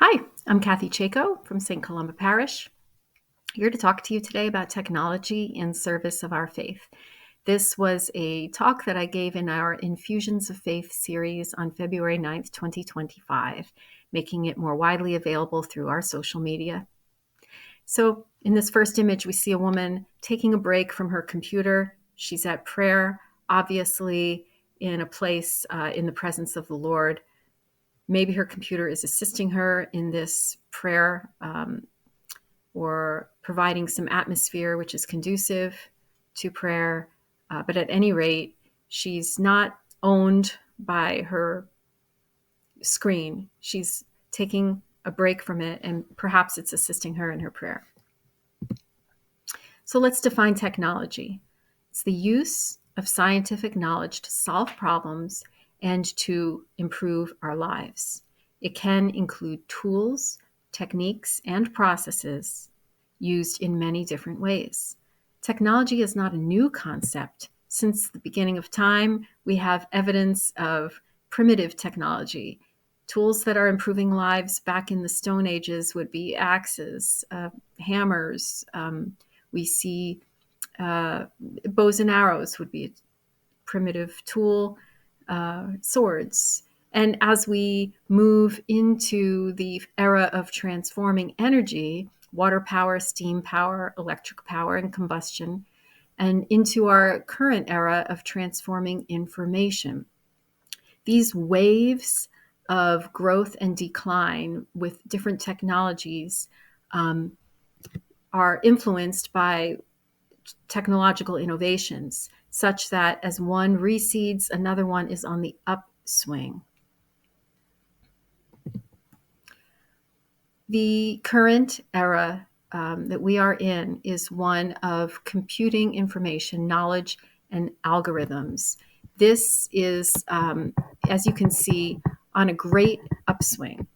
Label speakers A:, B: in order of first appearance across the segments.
A: Hi, I'm Kathy Chaco from St. Columba Parish, here to talk to you today about technology in service of our faith. This was a talk that I gave in our Infusions of Faith series on February 9th, 2025, making it more widely available through our social media. So in this first image, we see a woman taking a break from her computer. She's at prayer, obviously in a place in the presence of the Lord. Maybe her computer is assisting her in this prayer or providing some atmosphere which is conducive to prayer. But at any rate, she's not owned by her screen. She's taking a break from it, and perhaps it's assisting her in her prayer. So let's define technology. It's the use of scientific knowledge to solve problems and to improve our lives. It can include tools, techniques, and processes used in many different ways. Technology is not a new concept. Since the beginning of time, we have evidence of primitive technology. Tools that are improving lives back in the Stone Ages would be axes, hammers. We see bows and arrows would be a primitive tool, swords. And as we move into the era of transforming energy, water power, steam power, electric power, and combustion, and into our current era of transforming information, these waves of growth and decline with different technologies are influenced by technological innovations, such that as one recedes, another one is on the upswing. The current era that we are in is one of computing information, knowledge, and algorithms. This is, as you can see, on a great upswing.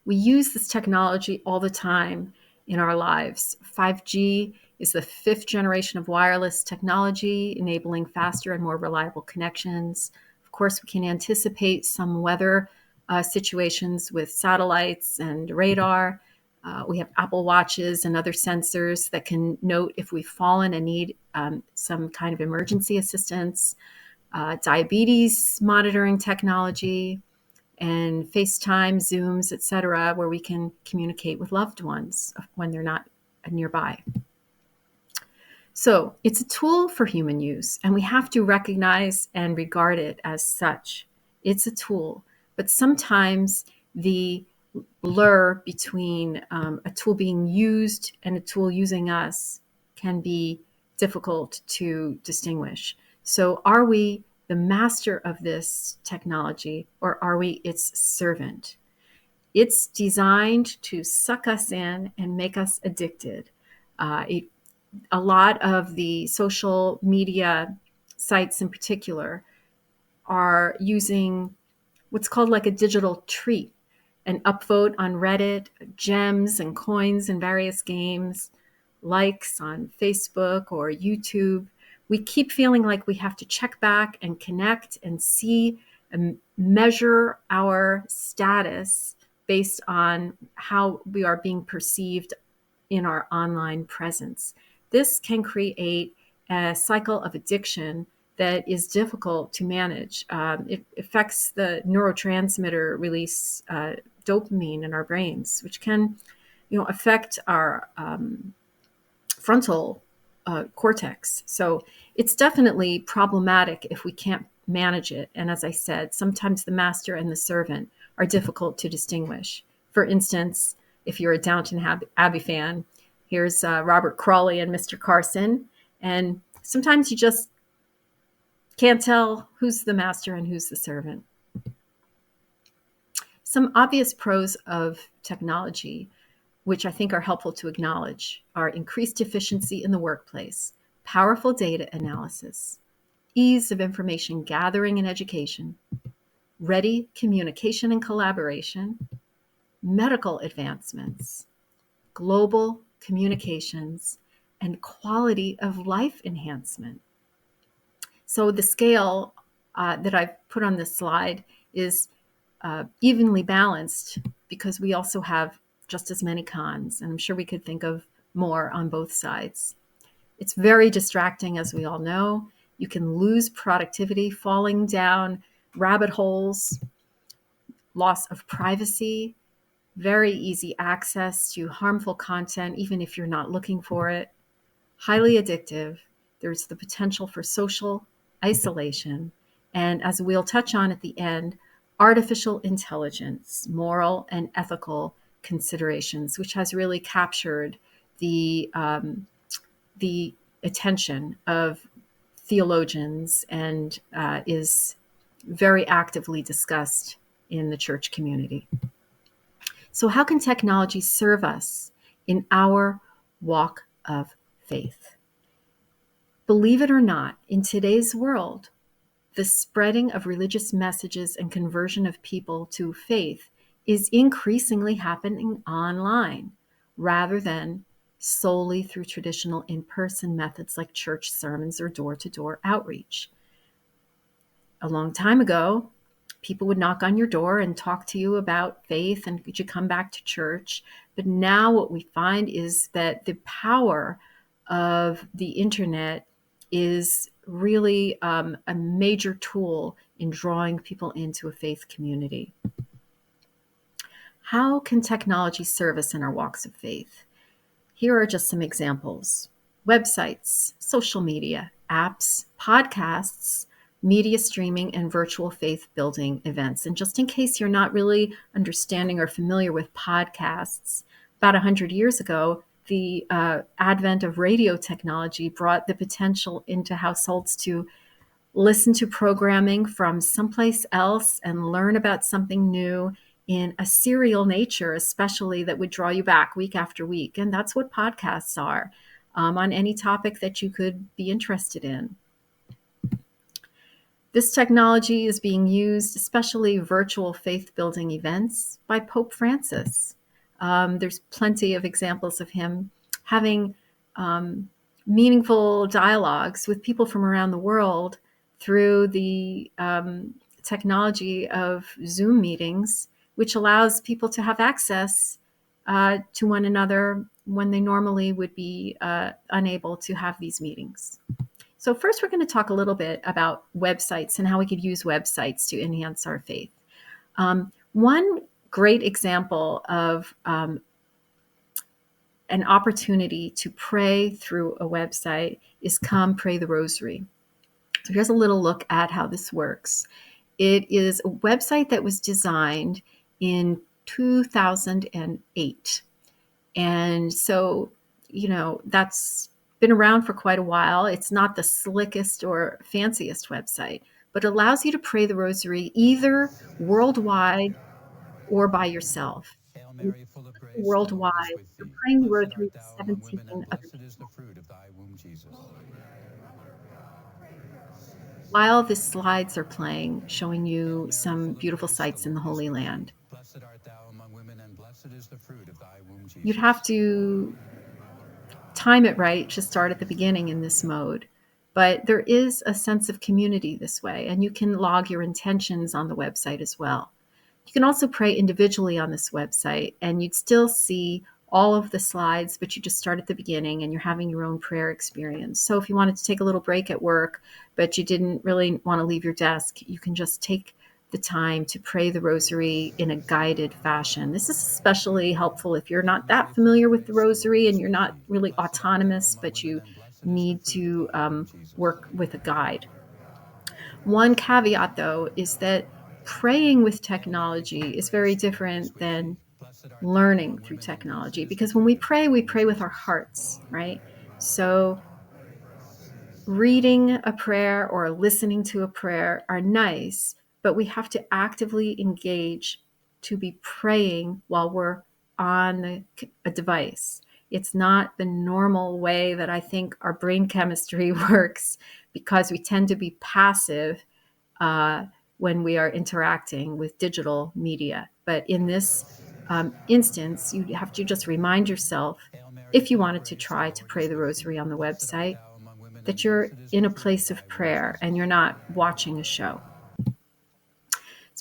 A: We use this technology all the time in our lives. 5G is the fifth generation of wireless technology, enabling faster and more reliable connections. Of course, we can anticipate some weather situations with satellites and radar. We have Apple Watches and other sensors that can note if we've fallen and need some kind of emergency assistance. Diabetes monitoring technology, and FaceTime, Zooms, etc., where we can communicate with loved ones when they're not nearby. So it's a tool for human use, and we have to recognize and regard it as such. It's a tool, but sometimes the blur between a tool being used and a tool using us can be difficult to distinguish. So are we the master of this technology, or are we its servant? It's designed to suck us in and make us addicted. A lot of the social media sites in particular are using what's called like a digital treat, an upvote on Reddit, gems and coins in various games, likes on Facebook or YouTube. We keep feeling like we have to check back and connect and see and measure our status based on how we are being perceived in our online presence. This can create a cycle of addiction that is difficult to manage. It affects the neurotransmitter release, dopamine in our brains, which can, affect our frontal cortex. So it's definitely problematic if we can't manage it. And as I said, sometimes the master and the servant are difficult to distinguish. For instance, if you're a Downton Abbey fan, here's Robert Crawley and Mr. Carson. And sometimes you just can't tell who's the master and who's the servant. Some obvious pros of technology, which I think are helpful to acknowledge, are increased efficiency in the workplace, powerful data analysis, ease of information gathering and education, ready communication and collaboration, medical advancements, global communications, and quality of life enhancement. So the scale that I've put on this slide is evenly balanced, because we also have just as many cons, and I'm sure we could think of more on both sides. It's very distracting, as we all know. You can lose productivity, falling down rabbit holes, loss of privacy, very easy access to harmful content, even if you're not looking for it, highly addictive. There's the potential for social isolation. And as we'll touch on at the end, artificial intelligence, moral and ethical considerations, which has really captured the attention of theologians and is very actively discussed in the church community. So, how can technology serve us in our walk of faith? Believe it or not, in today's world, the spreading of religious messages and conversion of people to faith is increasingly happening online rather than solely through traditional in-person methods like church sermons or door-to-door outreach. A long time ago, people would knock on your door and talk to you about faith and could you come back to church. But now what we find is that the power of the internet is really a major tool in drawing people into a faith community. How can technology serve us in our walks of faith? Here are just some examples: websites, social media, apps, podcasts, media streaming, and virtual faith building events. And just in case you're not really understanding or familiar with podcasts, about 100 years ago, the advent of radio technology brought the potential into households to listen to programming from someplace else and learn about something new in a serial nature, especially that would draw you back week after week. And that's what podcasts are, on any topic that you could be interested in. This technology is being used, especially virtual faith-building events, by Pope Francis. There's plenty of examples of him having meaningful dialogues with people from around the world through the technology of Zoom meetings, which allows people to have access to one another when they normally would be unable to have these meetings. So first, we're going to talk a little bit about websites and how we could use websites to enhance our faith. One great example of an opportunity to pray through a website is Come Pray the Rosary. So here's a little look at how this works. It is a website that was designed in 2008. And so, that's been around for quite a while. It's not the slickest or fanciest website, but allows you to pray the rosary either worldwide or by yourself.
B: Hail Mary, full of grace, the
A: Worldwide,
B: Lord is with
A: you're
B: thee.
A: praying the
B: Blessed
A: rosary
B: art
A: with
B: thou among
A: 17
B: women, and
A: other
B: blessed is the
A: people.
B: fruit of thy womb, Jesus.
A: While the slides are playing, showing
B: Hail
A: you
B: Mary,
A: some
B: full of
A: beautiful
B: grace, the
A: sights in the
B: Lord is
A: Holy
B: with thee.
A: Land.
B: Blessed art thou among women, and blessed is the fruit of thy womb,
A: You'd
B: Jesus.
A: have to time it right to start at the beginning in this mode. But there is a sense of community this way, and you can log your intentions on the website as well. You can also pray individually on this website, and you'd still see all of the slides, but you just start at the beginning and you're having your own prayer experience. So if you wanted to take a little break at work, but you didn't really want to leave your desk, you can just take the time to pray the rosary in a guided fashion. This is especially helpful if you're not that familiar with the rosary and you're not really autonomous, but you need to work with a guide. One caveat, though, is that praying with technology is very different than learning through technology, because when we pray with our hearts, right? So reading a prayer or listening to a prayer are nice, but we have to actively engage to be praying while we're on a device. It's not the normal way that I think our brain chemistry works, because we tend to be passive uh, when we are interacting with digital media. But in this instance, you have to just remind yourself, if you wanted to try to pray the rosary on the website, that you're in a place of prayer and you're not watching a show.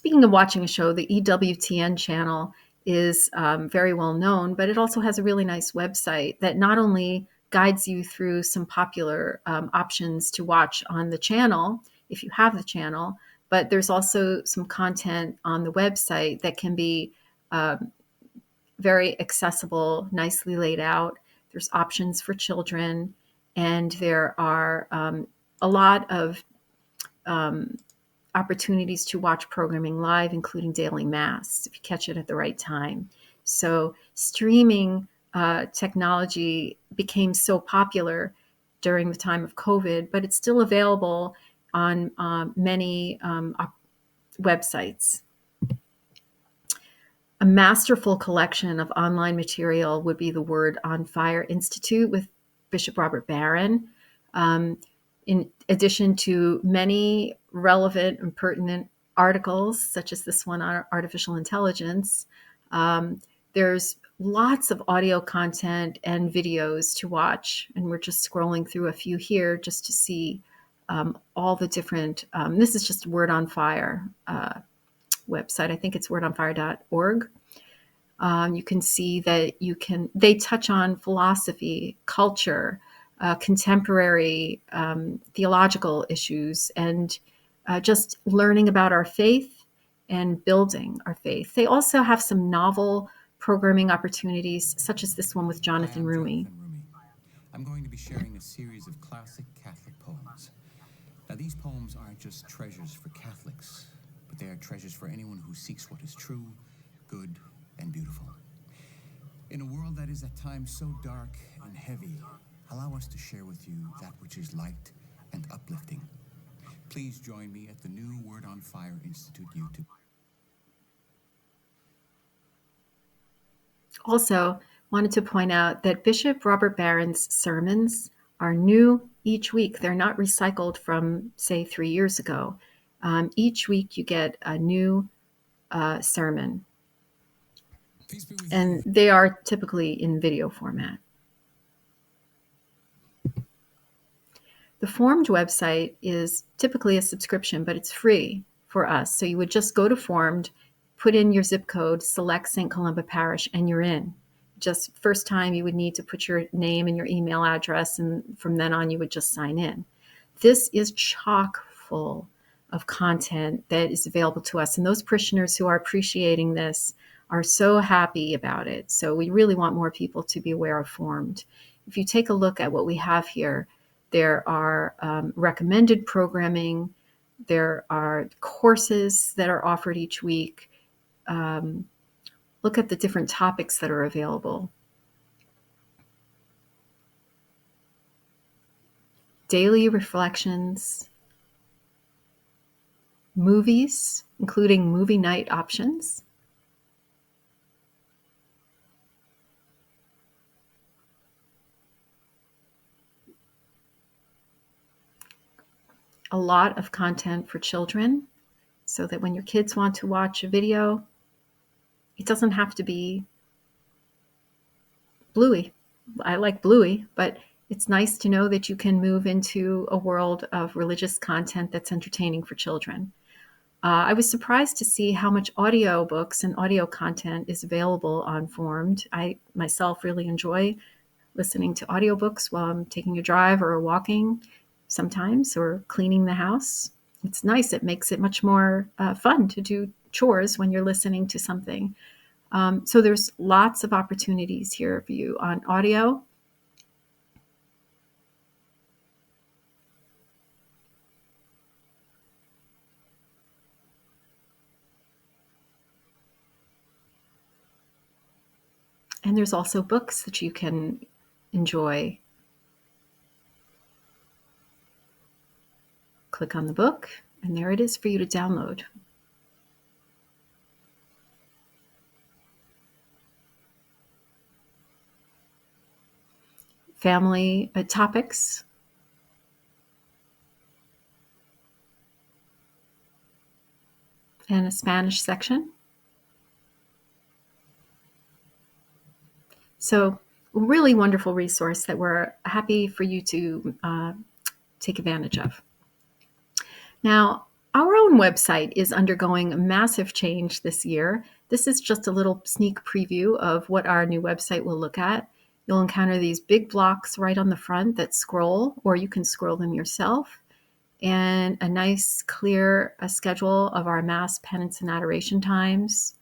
A: Speaking of watching a show, the EWTN channel is very well known, but it also has a really nice website that not only guides you through some popular options to watch on the channel, if you have the channel, but there's also some content on the website that can be very accessible, nicely laid out. There's options for children, and there are a lot of opportunities to watch programming live, including daily mass, if you catch it at the right time. So streaming technology became so popular during the time of COVID, but it's still available on many websites. A masterful collection of online material would be the Word on Fire Institute with Bishop Robert Barron. In addition to many relevant and pertinent articles, such as this one on artificial intelligence, there's lots of audio content and videos to watch. And we're just scrolling through a few here just to see all the different, this is just Word on Fire website. I think it's wordonfire.org. You can see that they touch on philosophy, culture, contemporary theological issues, and just learning about our faith and building our faith. They also have some novel programming opportunities, such as this one with Jonathan Rumi.
B: I'm going to be sharing a series of classic Catholic poems. Now, these poems aren't just treasures for Catholics, but they are treasures for anyone who seeks what is true, good, and beautiful. In a world that is at times so dark and heavy, allow us to share with you that which is light and uplifting. Please join me at the new Word on Fire Institute YouTube.
A: Also, wanted to point out that Bishop Robert Barron's sermons are new each week. They're not recycled from, say, 3 years ago. Each week you get a new sermon, and they are typically in video format. The Formed website is typically a subscription, but it's free for us. So you would just go to Formed, put in your zip code, select St. Columba Parish, and you're in. Just first time you would need to put your name and your email address, and from then on you would just sign in. This is chock full of content that is available to us, and those parishioners who are appreciating this are so happy about it. So we really want more people to be aware of Formed. If you take a look at what we have here, there are recommended programming. There are courses that are offered each week. Look at the different topics that are available. Daily reflections, movies, including movie night options, a lot of content for children, so that when your kids want to watch a video, it doesn't have to be Bluey. I like Bluey, but it's nice to know that you can move into a world of religious content that's entertaining for children. I was surprised to see how much audio books and audio content is available on Formed. I myself really enjoy listening to audiobooks while I'm taking a drive or walking sometimes, or cleaning the house. It's nice. It makes it much more fun to do chores when you're listening to something. So there's lots of opportunities here for you on audio. And there's also books that you can enjoy. Click on the book, and there it is for you to download. Family topics. And a Spanish section. So really wonderful resource that we're happy for you to take advantage of. Now, Our own website is undergoing a massive change this year. This is just a little sneak preview of what our new website will look at. You'll encounter these big blocks right on the front that scroll, or you can scroll them yourself, and a nice, clear schedule of our Mass, Penance, and Adoration times.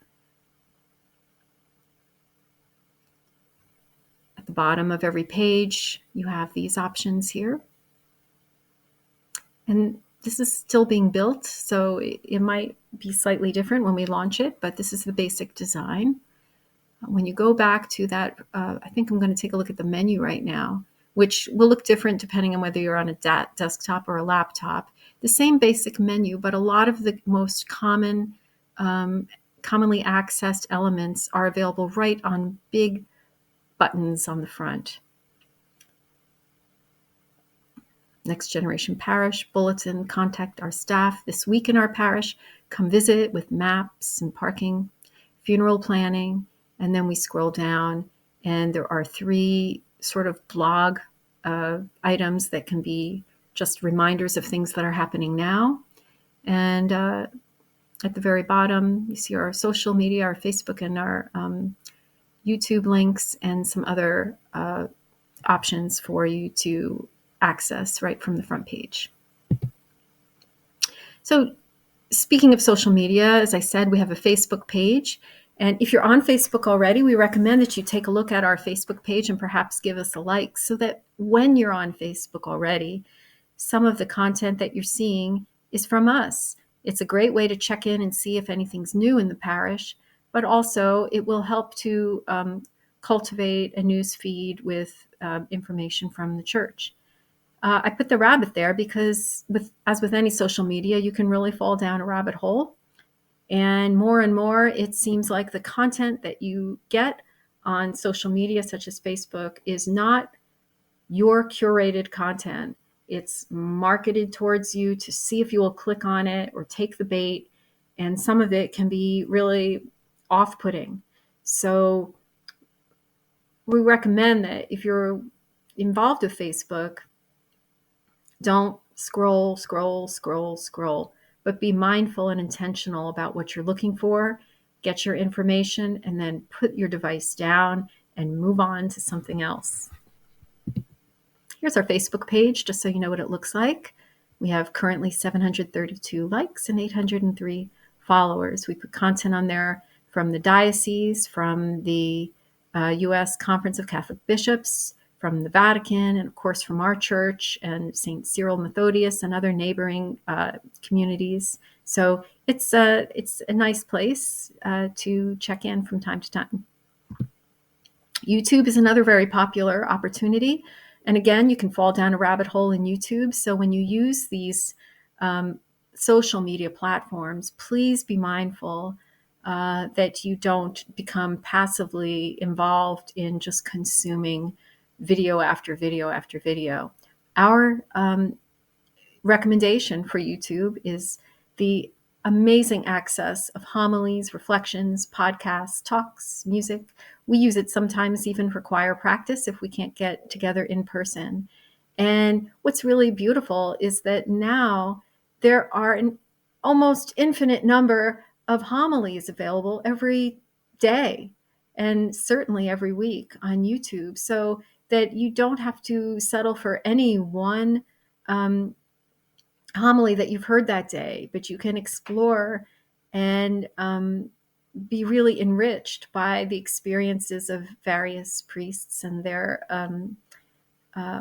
A: At the bottom of every page, you have these options here. And this is still being built, so it might be slightly different when we launch it, but this is the basic design. When you go back to that, I think I'm going to take a look at the menu right now, which will look different depending on whether you're on a desktop or a laptop. The same basic menu, but a lot of the most commonly accessed elements are available right on big buttons on the front. Next Generation Parish, Bulletin, Contact our staff this week in our parish, come visit with maps and parking, funeral planning, and then we scroll down and there are 3 sort of blog items that can be just reminders of things that are happening now. And at the very bottom, you see our social media, our Facebook and our YouTube links, and some other options for you to access right from the front page. So speaking of social media, as I said, we have a Facebook page. And if you're on Facebook already, we recommend that you take a look at our Facebook page and perhaps give us a like, so that when you're on Facebook already, some of the content that you're seeing is from us. It's a great way to check in and see if anything's new in the parish, but also it will help to cultivate a news feed with information from the church. I put the rabbit there because, as with any social media, you can really fall down a rabbit hole. And more, it seems like the content that you get on social media, such as Facebook, is not your curated content. It's marketed towards you to see if you will click on it or take the bait. And some of it can be really off-putting. So we recommend that if you're involved with Facebook, don't scroll, but be mindful and intentional about what you're looking for. Get your information and then put your device down and move on to something else. Here's our Facebook page, just so you know what it looks like. We have currently 732 likes and 803 followers. We put content on there from the diocese, from the U.S. Conference of Catholic Bishops, from the Vatican, and of course from our church and St. Cyril Methodius and other neighboring communities. So it's a nice place to check in from time to time. YouTube is another very popular opportunity. And again, you can fall down a rabbit hole in YouTube. So when you use these social media platforms, please be mindful that you don't become passively involved in just consuming video after video after video. Our recommendation for YouTube is the amazing access of homilies, reflections, podcasts, talks, music. We use it sometimes even for choir practice if we can't get together in person. And what's really beautiful is that now there are an almost infinite number of homilies available every day and certainly every week on YouTube, so that you don't have to settle for any one homily that you've heard that day, but you can explore and be really enriched by the experiences of various priests and their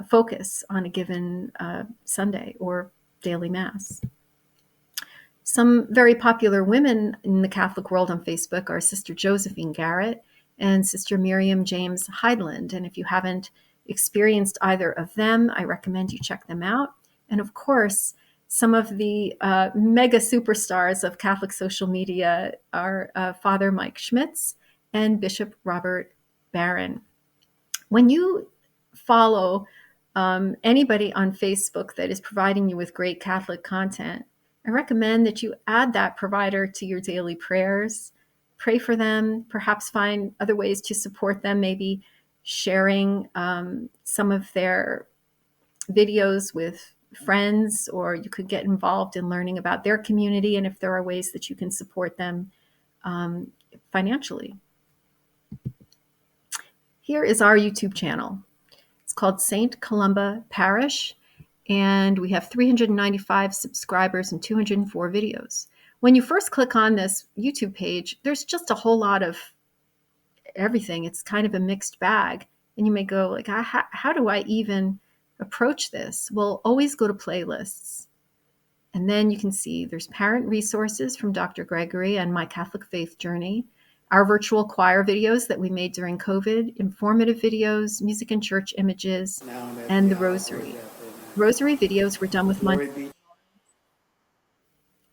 A: focus on a given Sunday or daily Mass. Some very popular women in the Catholic world on Facebook are Sister Josephine Garrett and Sister Miriam James Heidland. And if you haven't experienced either of them, I recommend you check them out. And of course, some of the mega superstars of Catholic social media are Father Mike Schmitz and Bishop Robert Barron. When you follow anybody on Facebook that is providing you with great Catholic content, I recommend that you add that provider to your daily prayers. Pray for them, perhaps find other ways to support them, maybe sharing some of their videos with friends, or you could get involved in learning about their community and if there are ways that you can support them financially. Here is our YouTube channel. It's called St. Columba Parish, and we have 395 subscribers and 204 videos. When you first click on this YouTube page, there's just a whole lot of everything. It's kind of a mixed bag. And you may go like, how do I even approach this? Well, always go to playlists. And then you can see there's parent resources from Dr. Gregory and My Catholic Faith Journey, our virtual choir videos that we made during COVID, informative videos, music and church images, and the Rosary. Rosary videos were done with money.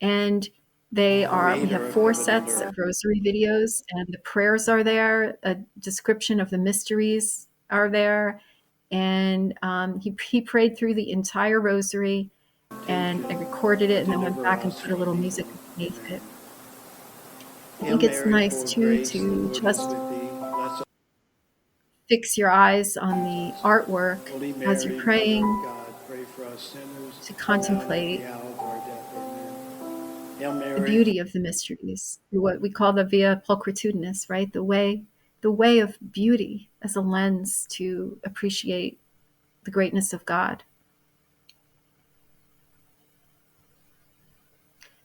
A: And we have 4 sets of Rosary videos, and the prayers are there, a description of the mysteries are there, and he prayed through the entire Rosary, and I recorded it and then went back and put a little music underneath it. I think it's nice too to just fix your eyes on the artwork as you're praying, to contemplate the beauty of the mysteries, what we call the via pulchritudinis, right? The way of beauty as a lens to appreciate the greatness of God.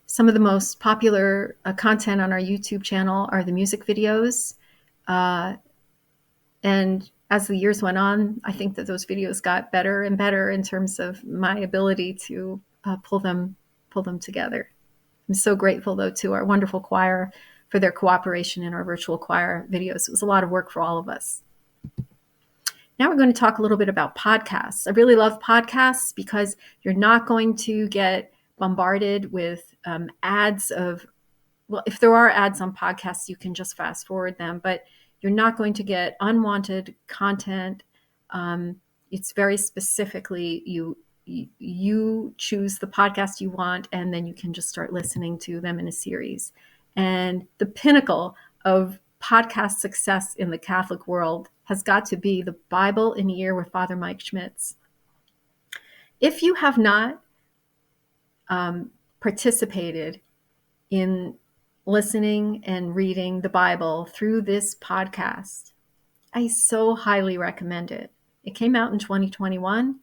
A: Some of the most popular content on our YouTube channel are the music videos. And as the years went on, I think that those videos got better and better in terms of my ability to pull them together. I'm so grateful, though, to our wonderful choir for their cooperation in our virtual choir videos. It was a lot of work for all of us. Now we're going to talk a little bit about podcasts. I really love podcasts because you're not going to get bombarded with ads of, well, if there are ads on podcasts, you can just fast forward them, but you're not going to get unwanted content. It's very specifically, you choose the podcast you want, and then you can just start listening to them in a series. And the pinnacle of podcast success in the Catholic world has got to be the Bible in a Year with Father Mike Schmitz. If you have not participated in listening and reading the Bible through this podcast, I so highly recommend it. It came out in 2021.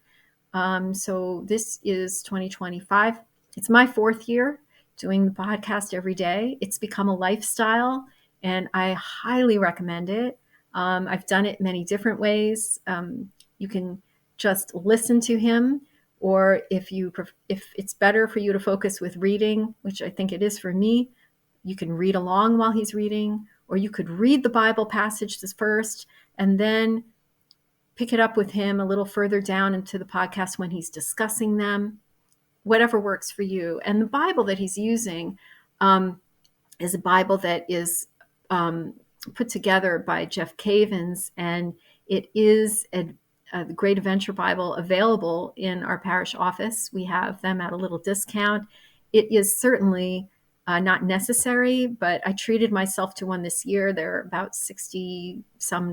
A: So this is 2025. It's my 4th year doing the podcast every day. It's become a lifestyle, and I highly recommend it. I've done it many different ways. You can just listen to him, or if it's better for you to focus with reading, which I think it is for me, you can read along while he's reading, or you could read the Bible passages first and then pick it up with him a little further down into the podcast when he's discussing them, whatever works for you. And the Bible that he's using is a Bible that is put together by Jeff Cavins, and it is the Great Adventure Bible available in our parish office. We have them at a little discount. It is certainly not necessary, but I treated myself to one this year. They're about $60 some,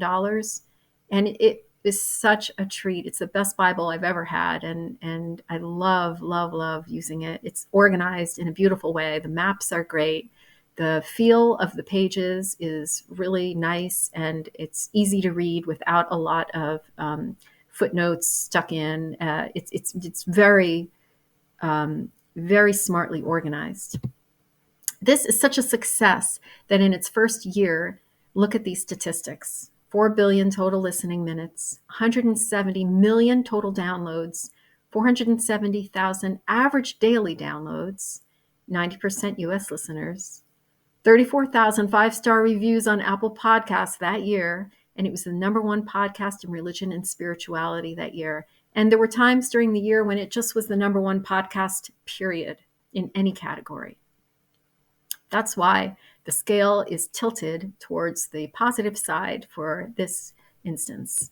A: and it is such a treat. It's the best Bible I've ever had, and I love, love, love using it. It's organized in a beautiful way. The maps are great. The feel of the pages is really nice, and it's easy to read without a lot of footnotes stuck in. It's very, very smartly organized. This is such a success that in its first year, look at these statistics: 4 billion total listening minutes, 170 million total downloads, 470,000 average daily downloads, 90% US listeners, 34,000 5-star reviews on Apple Podcasts that year, and it was the #1 podcast in religion and spirituality that year. And there were times during the year when it just was the #1 podcast, period, in any category. That's why the scale is tilted towards the positive side for this instance.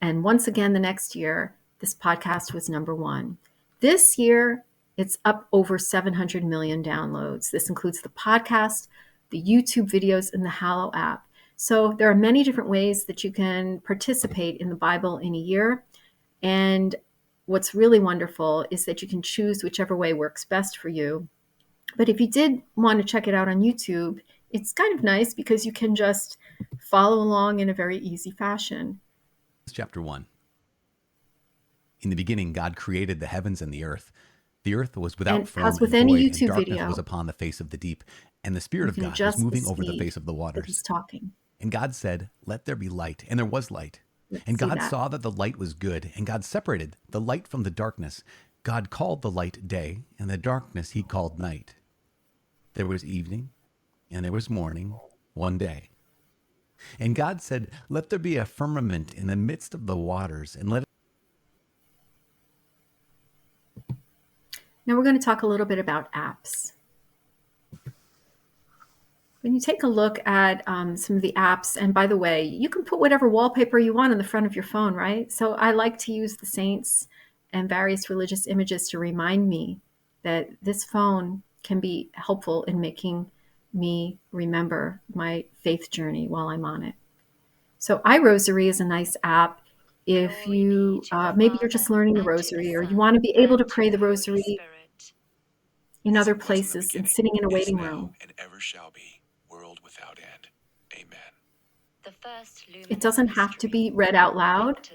A: And once again, the next year, this podcast was #1. This year, it's up over 700 million downloads. This includes the podcast, the YouTube videos, and the Hallow app. So there are many different ways that you can participate in the Bible in a year. And what's really wonderful is that you can choose whichever way works best for you. But if you did want to check it out on YouTube, it's kind of nice because you can just follow along in a very easy fashion.
B: Chapter 1. In the beginning, God created the heavens and the earth. The earth was without
A: And
B: form
A: as with
B: and
A: any
B: void, and
A: YouTube
B: darkness was
A: video,
B: upon the face of the deep. And the Spirit
A: you
B: of
A: can
B: God was
A: adjust the
B: moving over the
A: speed
B: face of the
A: that
B: waters.
A: he's talking.
B: And God said, "Let there be light." And there was light.
A: Let's
B: And
A: see
B: God
A: that.
B: saw that the light was good. And God separated the light from the darkness. God called the light day, and the darkness he called night. There was evening, and there was morning, one day. And God said, "Let there be a firmament in the midst of the waters, and let
A: Now we're going to talk a little bit about apps. When you take a look at some of the apps, and by the way, you can put whatever wallpaper you want on the front of your phone, right? So I like to use the saints and various religious images to remind me that this phone can be helpful in making me remember my faith journey while I'm on it. So iRosary is a nice app. If you maybe you're just learning the Rosary, or you want to be able to pray the Rosary in other places and sitting in a waiting room.
C: And ever shall be, world without end. Amen.
A: It doesn't have to be read out loud,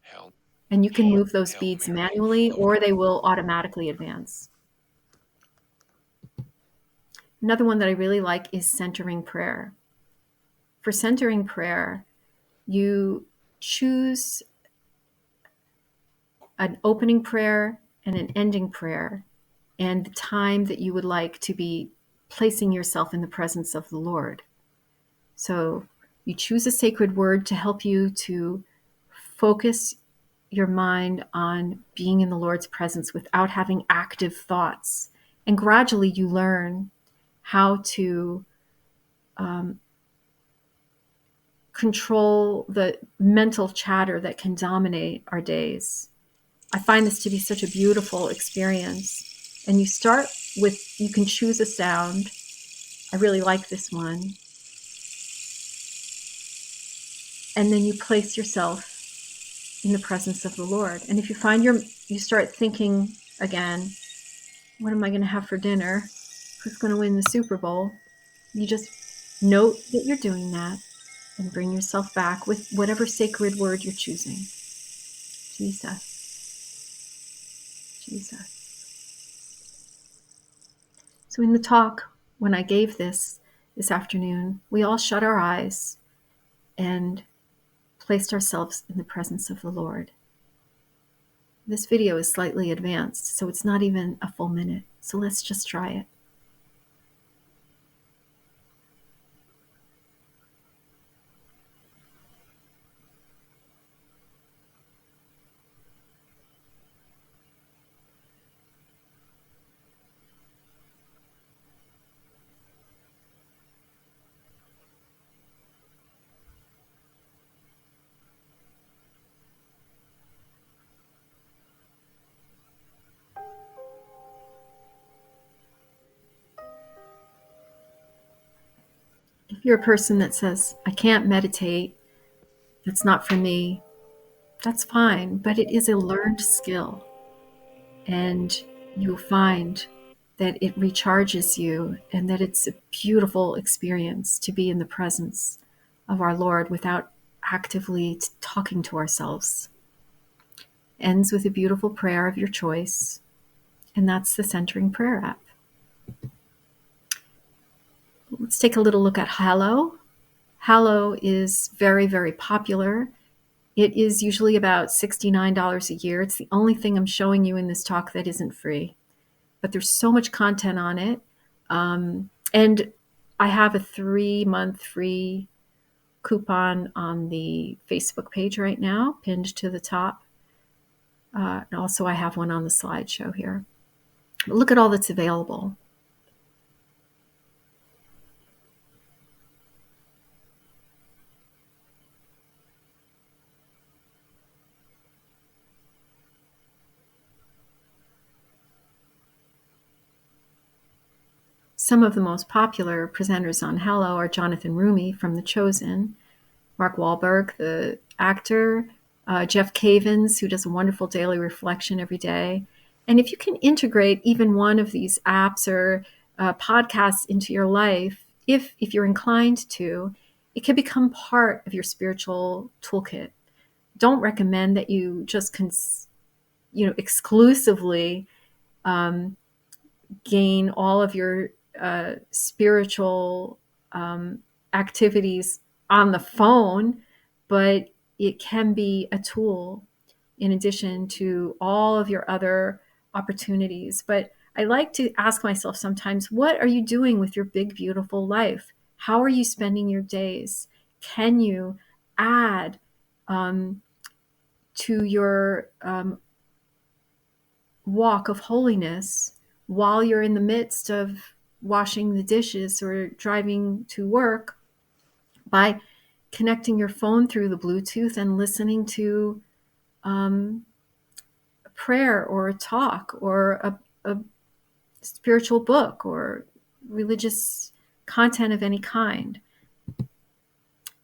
C: Hail,
A: and you can move those
C: Hail
A: beads
C: Mary,
A: manually,
C: full of
A: or they will automatically advance. Another one that I really like is centering prayer. For centering prayer, you choose an opening prayer and an ending prayer, and the time that you would like to be placing yourself in the presence of the Lord. So you choose a sacred word to help you to focus your mind on being in the Lord's presence without having active thoughts. And gradually you learn how to control the mental chatter that can dominate our days. I find this to be such a beautiful experience. And you start with, you can choose a sound. I really like this one. And then you place yourself in the presence of the Lord. And if you find you start thinking again, what am I going to have for dinner? Who's going to win the Super Bowl? You just note that you're doing that and bring yourself back with whatever sacred word you're choosing. Jesus. Jesus. So in the talk, when I gave this afternoon, we all shut our eyes and placed ourselves in the presence of the Lord. This video is slightly advanced, so it's not even a full minute. So let's just try it. If you're a person that says, I can't meditate, that's not for me, that's fine, but it is a learned skill. And you'll find that it recharges you and that it's a beautiful experience to be in the presence of our Lord without actively talking to ourselves. Ends with a beautiful prayer of your choice, and that's the Centering Prayer app. Let's take a little look at Hallow. Hallow is very, very popular. It is usually about $69 a year. It's the only thing I'm showing you in this talk that isn't free. But there's so much content on it. And I have a 3-month free coupon on the Facebook page right now, pinned to the top. And also I have one on the slideshow here. But look at all that's available. Some of the most popular presenters on Hallow are Jonathan Rumi from The Chosen, Mark Wahlberg, the actor, Jeff Cavins, who does a wonderful daily reflection every day. And if you can integrate even one of these apps or podcasts into your life, if you're inclined to, it can become part of your spiritual toolkit. Don't recommend that you just exclusively gain all of your spiritual activities on the phone, but it can be a tool in addition to all of your other opportunities. But I like to ask myself sometimes, what are you doing with your big, beautiful life? How are you spending your days? Can you add to your walk of holiness while you're in the midst of washing the dishes or driving to work by connecting your phone through the Bluetooth and listening to a prayer or a talk or a spiritual book or religious content of any kind.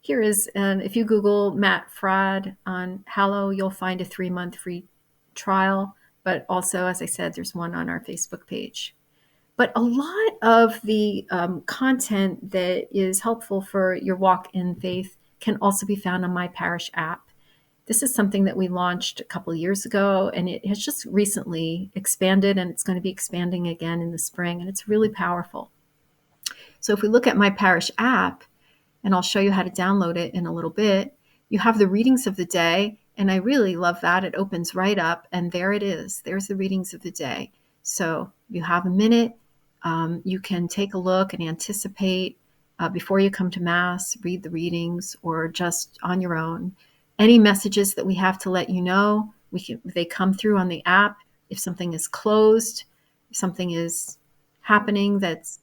A: Here is, if you Google Matt Fradd on Hallow, you'll find a 3-month free trial. But also, as I said, there's one on our Facebook page. But a lot of the content that is helpful for your walk in faith can also be found on my Parish app. This is something that we launched a couple of years ago, and it has just recently expanded, and it's going to be expanding again in the spring, and it's really powerful. So if we look at my Parish app, and I'll show you how to download it in a little bit, you have the readings of the day, and I really love that. It opens right up, and there it is. There's the readings of the day. So you have a minute. You can take a look and anticipate before you come to Mass, read the readings, or just on your own. Any messages that we have to let you know, they come through on the app. If something is closed, if something is happening that's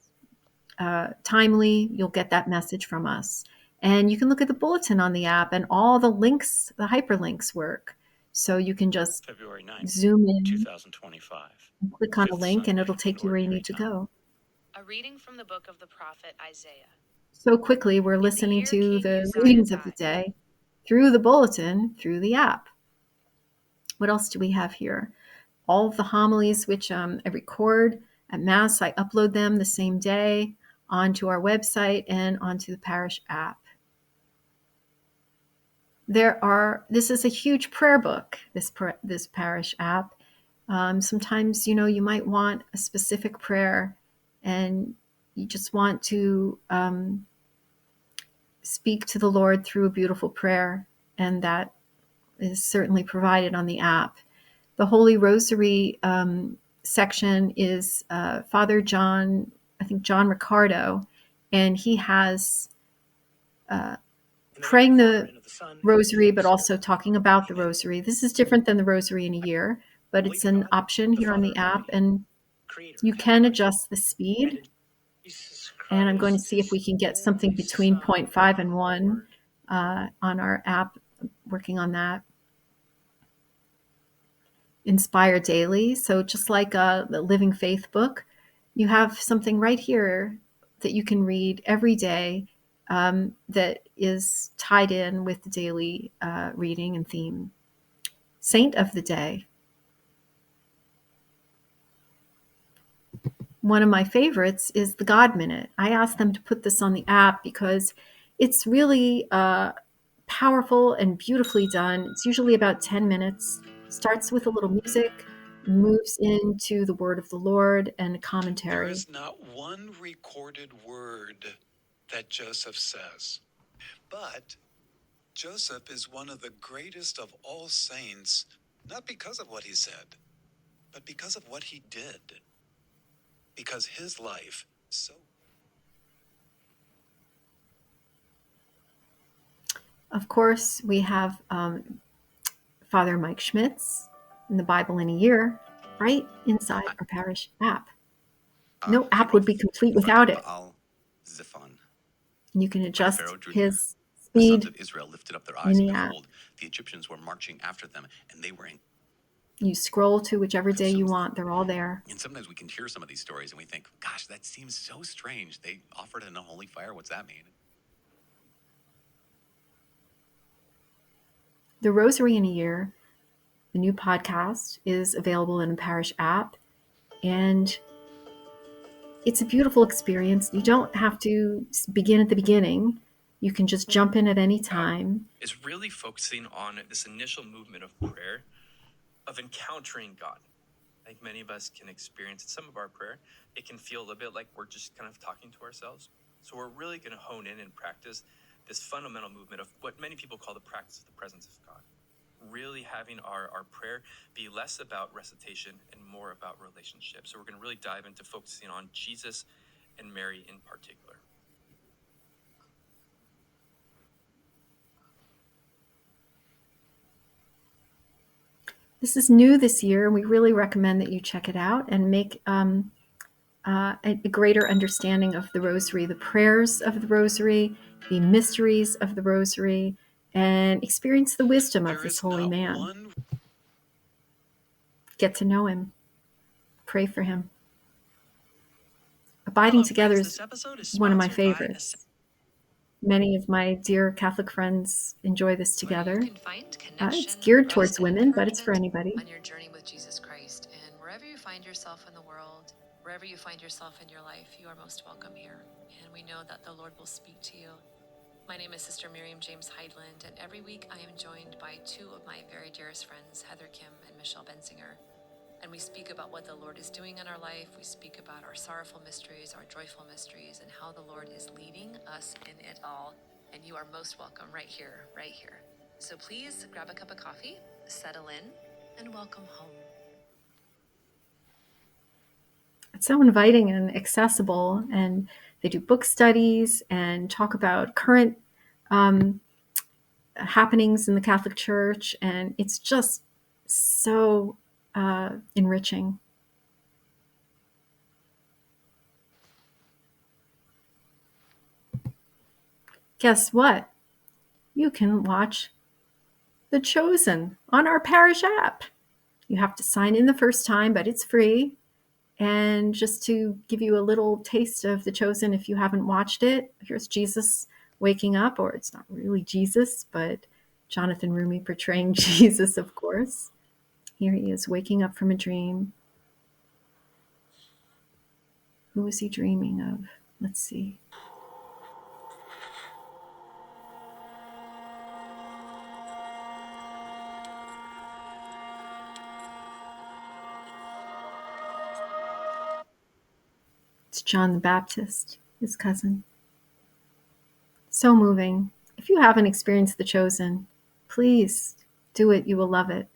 A: timely, you'll get that message from us. And you can look at the bulletin on the app, and all the links, the hyperlinks work. So you can just
D: February 9th,
A: zoom in,
D: 2025.
A: and click on a
D: Fifth
A: link, and
D: Sunday
A: it'll take
D: in
A: you where you
D: Ordinary
A: need to
D: Time.
A: go.
E: A reading from the book of the prophet Isaiah.
A: So quickly, we're listening
E: year
A: to
E: King
A: the
E: Uzziah
A: readings of the
E: died.
A: day through the bulletin, through the app. What else do we have here? All of the homilies, which I record at Mass, I upload them the same day onto our website and onto the Parish app. This is a huge prayer book, this Parish app. Sometimes, you might want a specific prayer and you just want to speak to the Lord through a beautiful prayer, and that is certainly provided on the app. The Holy Rosary section is Father John, I think John Ricardo, and he has praying the Rosary, but also talking about the Rosary. This is different than the Rosary in a Year, but it's an option here on the app, and you can adjust the speed. And I'm going to see if we can get something between 0.5 and 1 on our app, working on that. Inspire Daily. So just like the Living Faith book, you have something right here that you can read every day that is tied in with the daily reading and theme. Saint of the Day. One of my favorites is the God Minute. I asked them to put this on the app because it's really powerful and beautifully done. It's usually about 10 minutes. Starts with a little music, moves into the word of the Lord and a
C: There
A: commentary.
C: is not one recorded word that Joseph says. But Joseph is one of the greatest of all saints, not because of what he said, but because of what he did. Because his life so.
A: Of course, we have Father Mike Schmitz in the Bible in a Year right inside our Parish app. No app would be complete without it. And you can adjust his
B: The sons
A: speed
B: of Israel lifted up their
A: in
B: eyes, and
A: the app.
B: behold, the Egyptians were marching after them, and they were in.
A: You scroll to whichever day you want. They're all there.
B: And sometimes we can hear some of these stories, and we think, "Gosh, that seems so strange. They offered an unholy fire. What's that mean?"
A: The Rosary in a Year, the new podcast, is available in Parish App, and it's a beautiful experience. You don't have to begin at the beginning. You can just jump in at any time.
D: Is really focusing on this initial movement of prayer, of encountering God. I think many of us can experience in some of our prayer, it can feel a little bit like we're just kind of talking to ourselves. So we're really going to hone in and practice this fundamental movement of what many people call the practice of the presence of God. Really having our prayer be less about recitation and more about relationship. So we're going to really dive into focusing on Jesus and Mary in particular.
A: This is new this year. We really recommend that you check it out and make a greater understanding of the Rosary, the prayers of the Rosary, the mysteries of the Rosary, and experience the wisdom of this holy man. Get to know him. Pray for him. Abiding Together is one of my favorites. Many of my dear Catholic friends enjoy this together. It's geared towards women, but it's for anybody.
E: On your journey with Jesus Christ, and wherever you find yourself in the world, wherever you find yourself in your life, you are most welcome here. And we know that the Lord will speak to you. My name is Sister Miriam James Heidland, and every week I am joined by two of my very dearest friends, Heather Kim and Michelle Bensinger. And we speak about what the Lord is doing in our life. We speak about our sorrowful mysteries, our joyful mysteries, and how the Lord is leading us in it all. And you are most welcome right here, right here. So please grab a cup of coffee, settle in, and welcome home.
A: It's so inviting and accessible, and they do book studies and talk about current happenings in the Catholic Church, and it's just so enriching. Guess what? You can watch The Chosen on our Parish App. You have to sign in the first time, but it's free. And just to give you a little taste of The Chosen, if you haven't watched it, here's Jesus waking up, or it's not really Jesus, but Jonathan Rumi portraying Jesus, of course. Here he is waking up from a dream. Who was he dreaming of? Let's see. It's John the Baptist, his cousin. So moving. If you haven't experienced The Chosen, please do it. You will love it.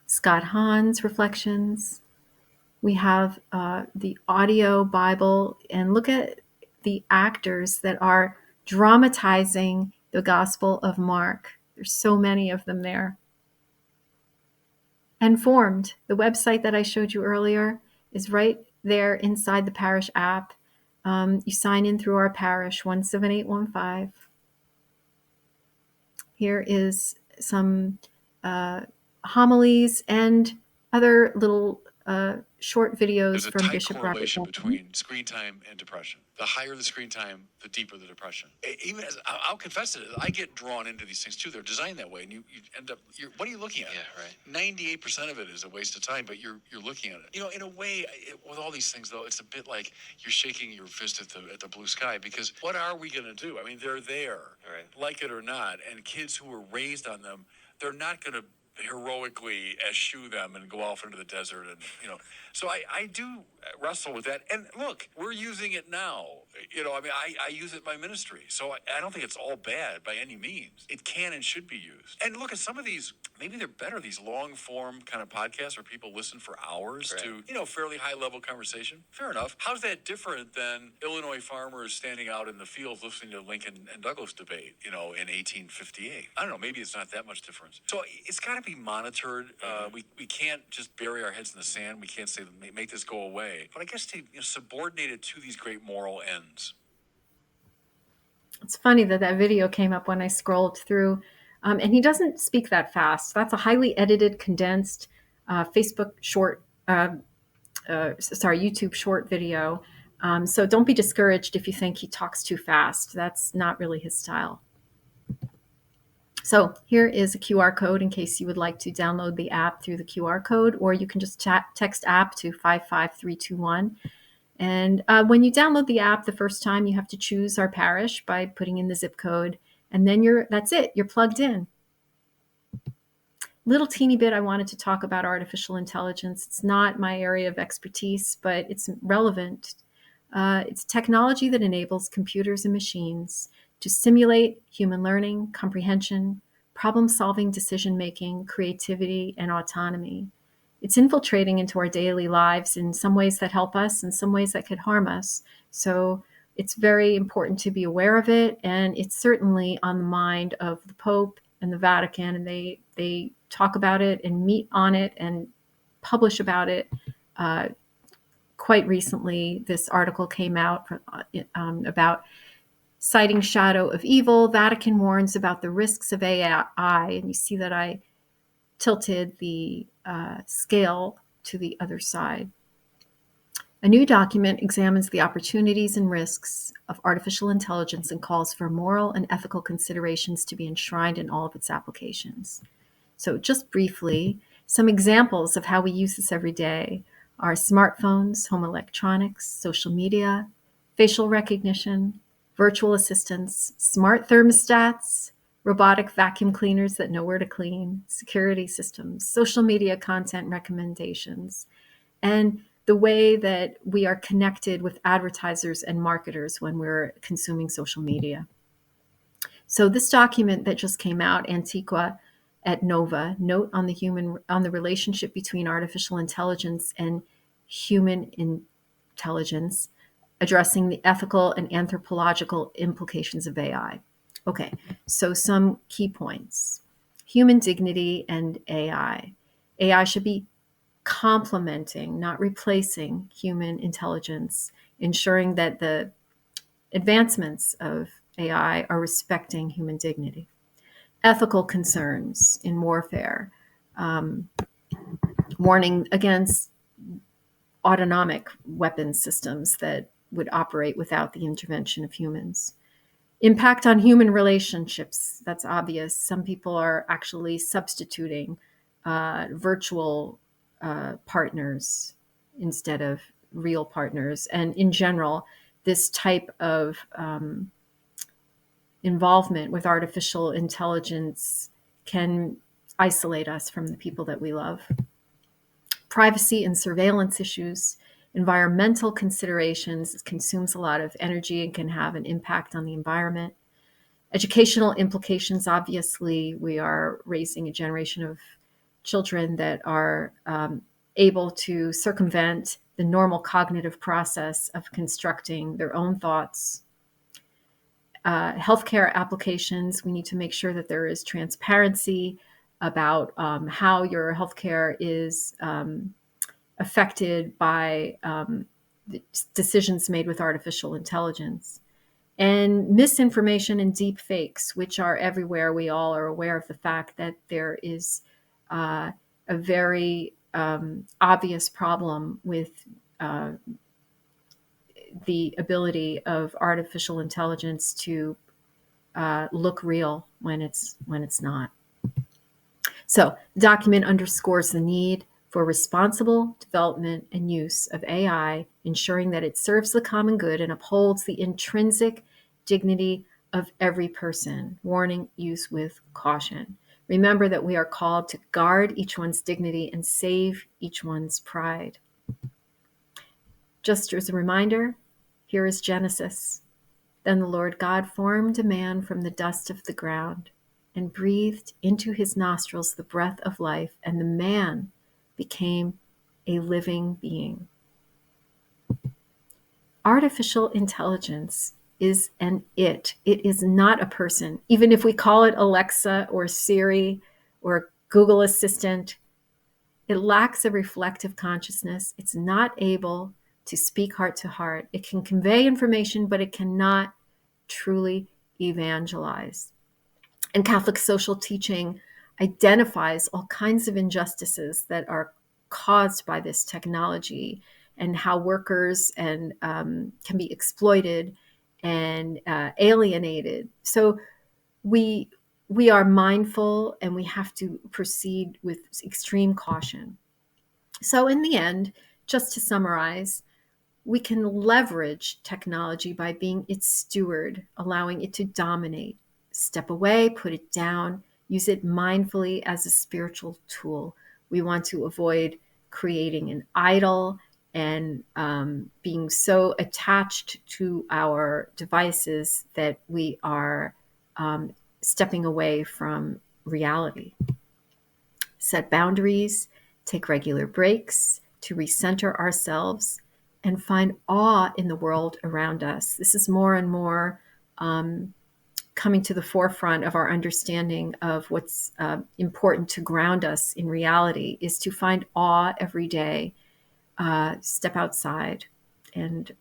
A: Scott Hahn's reflections. We have the audio Bible, and look at the actors that are dramatizing the Gospel of Mark. There's so many of them there. And Formed, the website that I showed you earlier, is right there inside the Parish App. You sign in through our parish, 17815. Here is some homilies and other little short videos
C: There's a
A: from
C: tight
A: Bishop Robert
C: correlation
A: Bolton.
C: between screen time and depression. The higher the screen time, the deeper the depression. Even as I'll confess it, I get drawn into these things too. They're designed that way, and you end up. What are you looking at? Yeah, right. 98% of it is a waste of time, but you're looking at it. You know, in a way, with all these things though, it's a bit like you're shaking your fist at the blue sky, because what are we going to do? I mean, they're there, right, like it or not, and kids who were raised on them, they're not going to heroically eschew them and go off into the desert, and so I do wrestle with that. And look, we're using it now. I mean, I use it in my ministry, so I don't think it's all bad by any means. It can and should be used. And look at some of these, maybe they're better, these long form kind of podcasts where people listen for hours, right, to fairly high level conversation. Fair enough. How's that different than Illinois farmers standing out in the fields listening to Lincoln and Douglas debate in 1858? I don't know, maybe it's not that much difference. So it's got to be monitored. We can't just bury our heads in the sand. We can't say make this go away, but I guess to subordinate it to these great moral ends.
A: It's funny that video came up when I scrolled through, and he doesn't speak that fast. That's a highly edited, condensed Facebook short, YouTube short video. So don't be discouraged if you think he talks too fast. That's not really his style. So here is a QR code in case you would like to download the app through the QR code, or you can just text app to 55321. And when you download the app the first time, you have to choose our parish by putting in the zip code, and then that's it. You're plugged in. Little teeny bit I wanted to talk about artificial intelligence. It's not my area of expertise, but it's relevant. It's technology that enables computers and machines to simulate human learning, comprehension, problem-solving, decision-making, creativity, and autonomy. It's infiltrating into our daily lives in some ways that help us, in some ways that could harm us. So it's very important to be aware of it, and it's certainly on the mind of the Pope and the Vatican, and they talk about it and meet on it and publish about it. Quite recently, this article came out about citing shadow of evil. Vatican warns about the risks of AI, and you see that I tilted the scale to the other side. A new document examines the opportunities and risks of artificial intelligence and calls for moral and ethical considerations to be enshrined in all of its applications. So just briefly, some examples of how we use this every day are smartphones, home electronics, social media, facial recognition, virtual assistants, smart thermostats, robotic vacuum cleaners that know where to clean, security systems, social media content recommendations, and the way that we are connected with advertisers and marketers when we're consuming social media. So this document that just came out, Antiqua et Nova, note on the relationship between artificial intelligence and human intelligence, addressing the ethical and anthropological implications of AI. Okay, so some key points. Human dignity and AI. AI should be complementing, not replacing human intelligence, ensuring that the advancements of AI are respecting human dignity. Ethical concerns in warfare, warning against autonomic weapon systems that would operate without the intervention of humans. Impact on human relationships, that's obvious. Some people are actually substituting virtual partners instead of real partners. And in general, this type of involvement with artificial intelligence can isolate us from the people that we love. Privacy and surveillance issues, environmental considerations, it consumes a lot of energy and can have an impact on the environment. Educational implications, obviously, we are raising a generation of children that are able to circumvent the normal cognitive process of constructing their own thoughts. Healthcare applications, we need to make sure that there is transparency about how your healthcare is affected by decisions made with artificial intelligence. And misinformation and deep fakes, which are everywhere. We all are aware of the fact that there is a very obvious problem with the ability of artificial intelligence to look real when it's not. So the document underscores the need for responsible development and use of AI, ensuring that it serves the common good and upholds the intrinsic dignity of every person. Warning, use with caution. Remember that we are called to guard each one's dignity and save each one's pride. Just as a reminder, here is Genesis. Then the Lord God formed a man from the dust of the ground and breathed into his nostrils the breath of life, and the man became a living being. Artificial intelligence is an it. It is not a person. Even if we call it Alexa or Siri or Google Assistant, it lacks a reflective consciousness. It's not able to speak heart to heart. It can convey information, but it cannot truly evangelize. And Catholic social teaching identifies all kinds of injustices that are caused by this technology and how workers and can be exploited and alienated. So we we are mindful and we have to proceed with extreme caution. So in the end, just to summarize, we can leverage technology by being its steward, allowing it to dominate. Step away, put it down, use it mindfully as a spiritual tool. We want to avoid creating an idol and being so attached to our devices that we are stepping away from reality. Set boundaries, take regular breaks to recenter ourselves, and find awe in the world around us. This is more and more coming to the forefront of our understanding of what's important to ground us in reality, is to find awe every day, step outside, and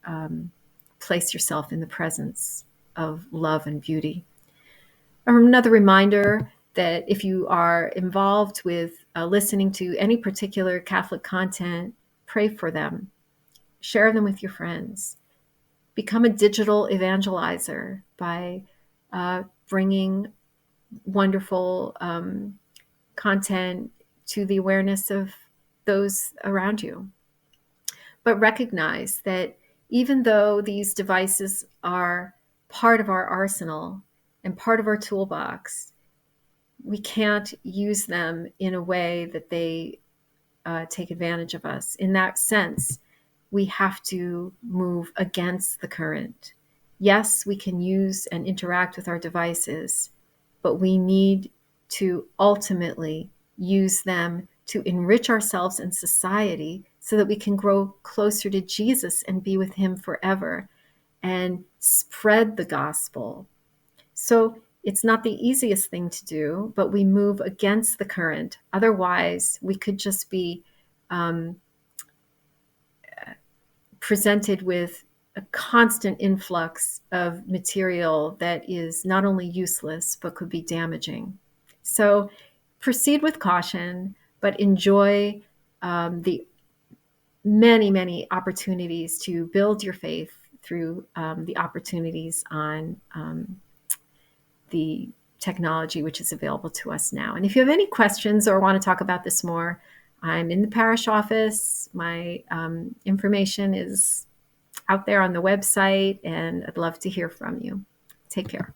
A: place yourself in the presence of love and beauty. Another reminder that if you are involved with listening to any particular Catholic content, pray for them, share them with your friends, become a digital evangelizer by bringing wonderful content to the awareness of those around you. But recognize that even though these devices are part of our arsenal and part of our toolbox, we can't use them in a way that they take advantage of us. In that sense, we have to move against the current. Yes, we can use and interact with our devices, but we need to ultimately use them to enrich ourselves and society so that we can grow closer to Jesus and be with him forever and spread the gospel. So it's not the easiest thing to do, but we move against the current. Otherwise, we could just be presented with a constant influx of material that is not only useless, but could be damaging. So proceed with caution, but enjoy the many, many opportunities to build your faith through the opportunities on the technology which is available to us now. And if you have any questions or want to talk about this more, I'm in the parish office. My information is out there on the website, and I'd love to hear from you. Take care.